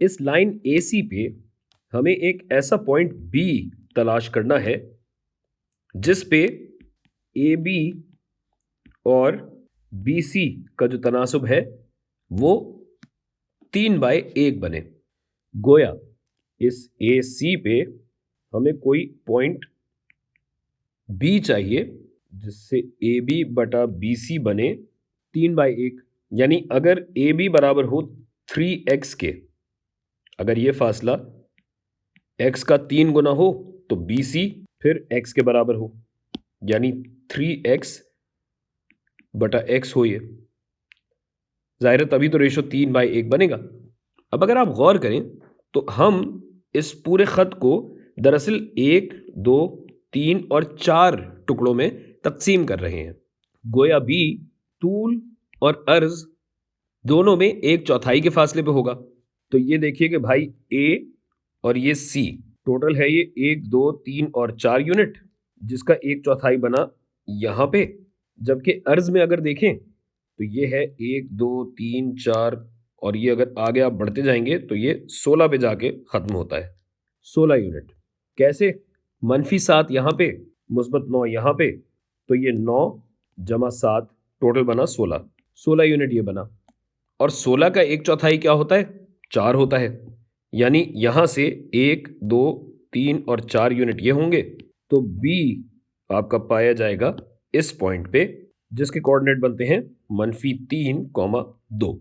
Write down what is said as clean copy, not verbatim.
इस लाइन ए सी पे हमें एक ऐसा पॉइंट बी तलाश करना है जिस पे ए बी और बी सी का जो तनासुब है वो 3/1 बने। गोया इस ए सी पे हमें कोई पॉइंट बी चाहिए जिससे ए बी बटा बी सी बने 3/1। यानी अगर ए बी बराबर हो 3x के, अगर ये फासला x का 3 गुना हो तो बी सी फिर x के बराबर हो, यानी 3x बटा x हो। ये जाहिर है तभी तो रेशो 3/1 बनेगा। अब अगर आप गौर करें तो हम इस पूरे खत को दरअसल 1, 2, 3 और 4 टुकड़ों में तकसीम कर रहे हैं। गोया बी तूल और अर्ज दोनों में 1/4 के फासले पे होगा। तो ये देखिए कि भाई ए और ये सी टोटल है ये 1, 2, 3 और 4 यूनिट, जिसका 1/4 बना यहां पे। जबकि अर्ज में अगर देखें तो ये है 1, 2, 3, 4 और ये अगर आगे आप बढ़ते जाएंगे तो ये 16 पे जाके खत्म होता है। 16 यूनिट कैसे? -7 यहाँ पे, -9 यहाँ पे, तो ये 9 जमा 7 टोटल बना 16। 16 यूनिट ये बना। और 16 का 1/4 क्या होता है? 4 होता है। यानी यहां से 1, 2, 3 और 4 यूनिट ये होंगे। तो बी आपका पाया जाएगा इस पॉइंट पे, जिसके कोऑर्डिनेट बनते हैं -3, 2।